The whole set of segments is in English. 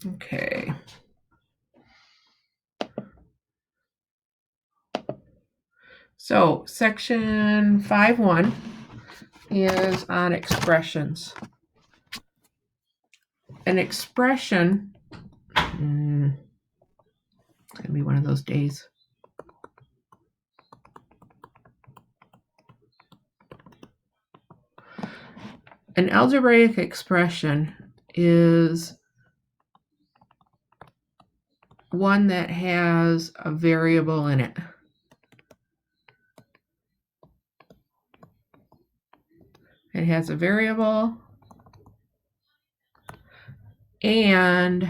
Okay. So section 5.1 is on expressions. An expression, it's going to be one of those days. An algebraic expression is one that has a variable in it. It has a variable and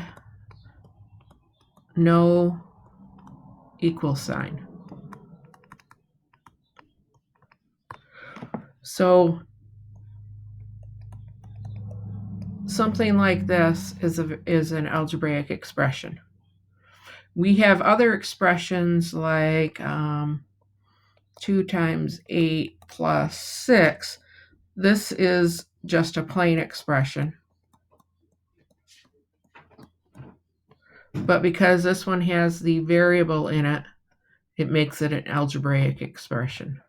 no equal sign. So something like this is an algebraic expression. We have other expressions like 2 times 8 plus 6. This is just a plain expression. But because this one has the variable in it, it makes it an algebraic expression.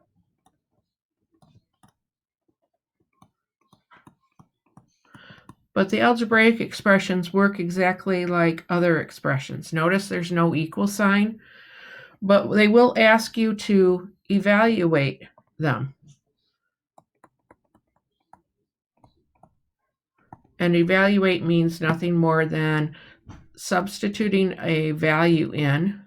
But the algebraic expressions work exactly like other expressions. Notice there's no equal sign, but they will ask you to evaluate them. And evaluate means nothing more than substituting a value in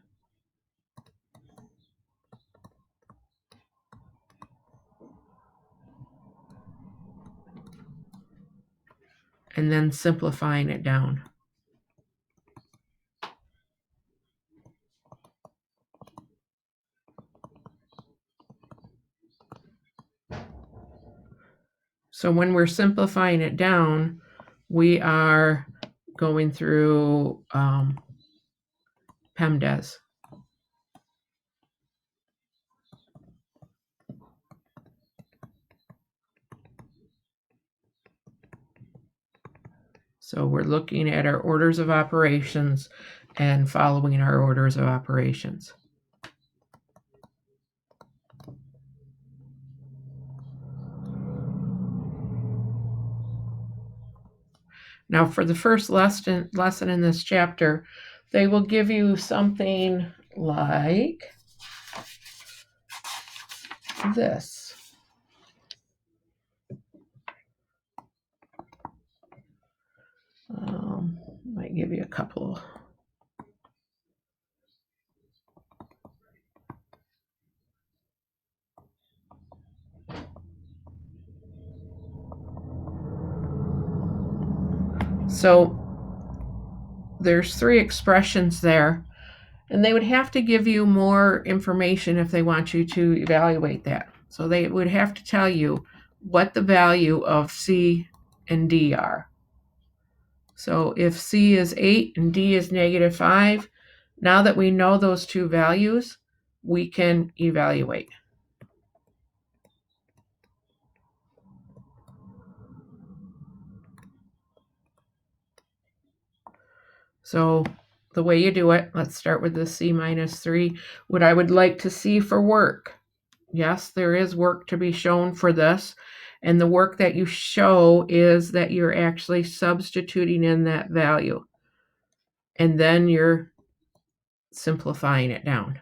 and then simplifying it down. So when we're simplifying it down, we are going through PEMDAS. So we're looking at our orders of operations and following our orders of operations. Now for the first lesson in this chapter, they will give you something like this. Might give you a couple. So there's 3 expressions there, and they would have to give you more information if they want you to evaluate that. So they would have to tell you what the value of C and D are. So if C is 8 and D is -5, now that we know those two values, we can evaluate. So the way you do it, let's start with the C minus 3. What I would like to see for work. Yes, there is work to be shown for this. And the work that you show is that you're actually substituting in that value. And then you're simplifying it down.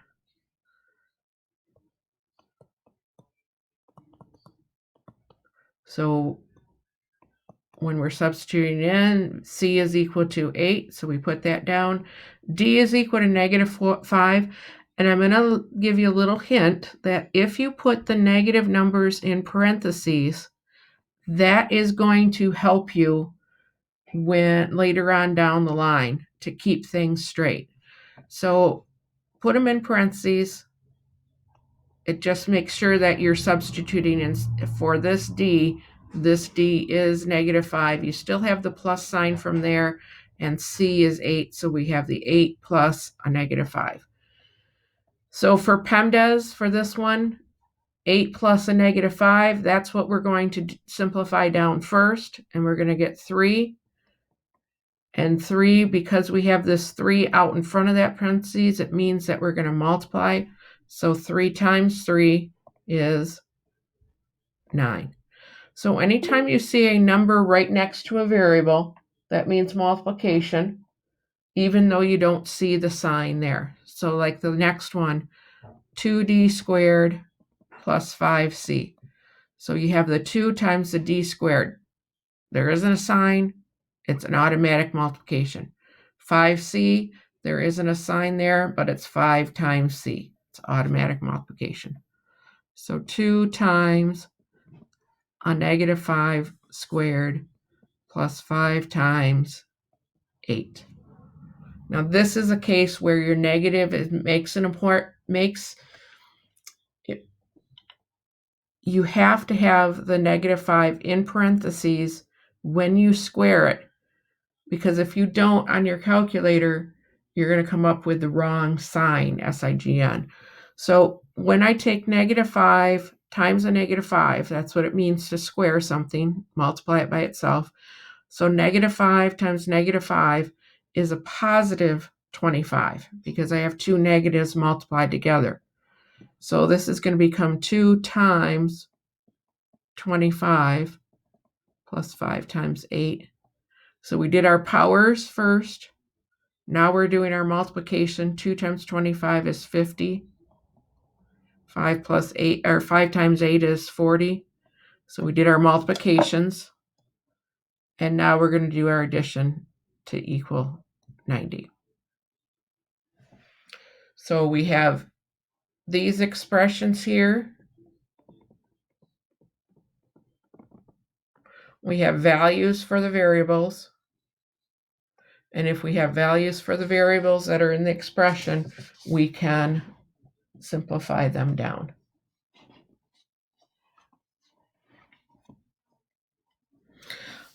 So when we're substituting in, C is equal to 8, so we put that down. D is equal to -5, and I'm going to give you a little hint that if you put the negative numbers in parentheses, that is going to help you when later on down the line to keep things straight. So put them in parentheses. It just makes sure that you're substituting in for this D is -5. You still have the plus sign from there, and C is 8, so we have the 8 plus a -5. So for PEMDAS, for this one, 8 plus a -5, that's what we're going to simplify down first, and we're going to get 3. And 3, because we have this 3 out in front of that parentheses, it means that we're going to multiply. So 3 times 3 is 9. So anytime you see a number right next to a variable, that means multiplication, even though you don't see the sign there. So like the next one, 2d squared plus 5c. So you have the 2 times the d squared. There isn't a sign. It's an automatic multiplication. 5c, there isn't a sign there, but it's 5 times c. It's automatic multiplication. So 2 times a negative 5 squared plus 5 times 8. Now this is a case where your negative you have to have the negative 5 in parentheses when you square it, because if you don't on your calculator, you're going to come up with the wrong sign, SIGN. So when I take negative 5 times a negative 5, that's what it means to square something, multiply it by itself. So negative 5 times negative 5 is a positive 25 because I have two negatives multiplied together. So this is going to become 2 times 25 plus 5 times 8. So we did our powers first. Now we're doing our multiplication. 2 times 25 is 50. 5 plus 8, or 5 times 8 is 40. So we did our multiplications. And now we're going to do our addition to equal 90. So we have these expressions here. We have values for the variables. And if we have values for the variables that are in the expression, we can simplify them down.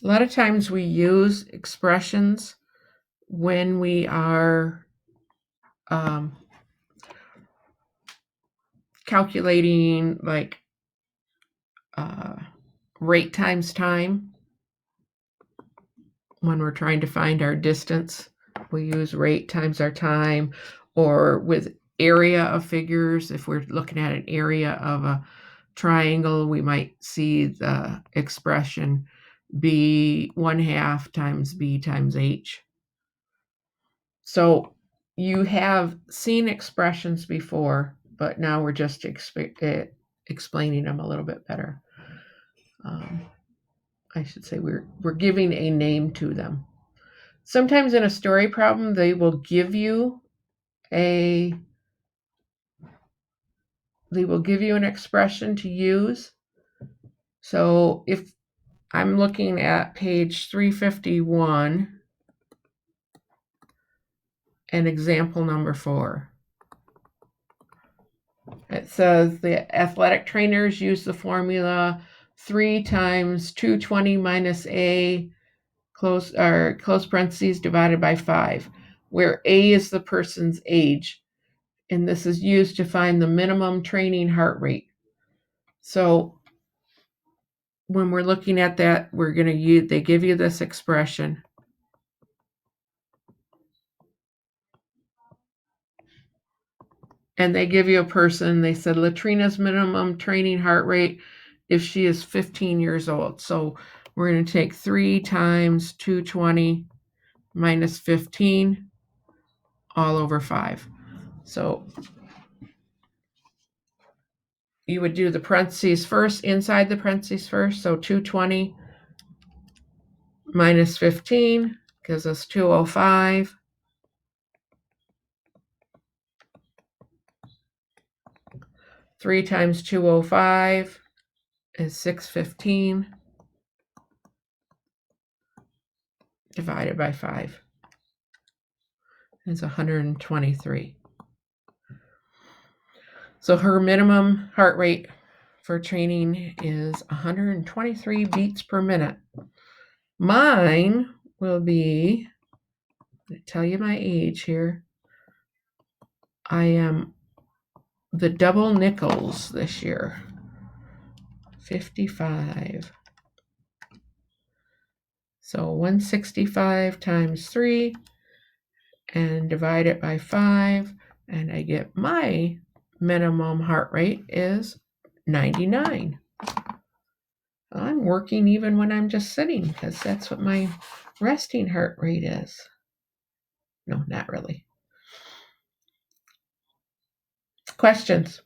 A lot of times we use expressions when we are calculating like rate times time. When we're trying to find our distance, we use rate times our time, or with area of figures. If we're looking at an area of a triangle, we might see the expression b 1/2 times b times h. So you have seen expressions before, but now we're just explaining them a little bit better. I should say we're giving a name to them. Sometimes in a story problem, they will give you an expression to use. So if I'm looking at page 351 and example number 4, it says the athletic trainers use the formula 3 times 220 minus a close parentheses divided by 5, where a is the person's age, and this is used to find the minimum training heart rate. So when we're looking at that, we're going to use, they give you this expression. And they give you a person, they said Latrina's minimum training heart rate if she is 15 years old. So we're going to take 3 times 220 minus 15 all over 5. So you would do the parentheses first, inside the parentheses first. So 220 minus 15 gives us 205. 3 times 205 is 615 divided by 5 is 123. So her minimum heart rate for training is 123 beats per minute. Mine will be, I'll tell you my age here, I am the double nickels this year, 55. So 165 times 3 and divide it by 5, and I get my minimum heart rate is 99. I'm working even when I'm just sitting because that's what my resting heart rate is. No, not really. Questions?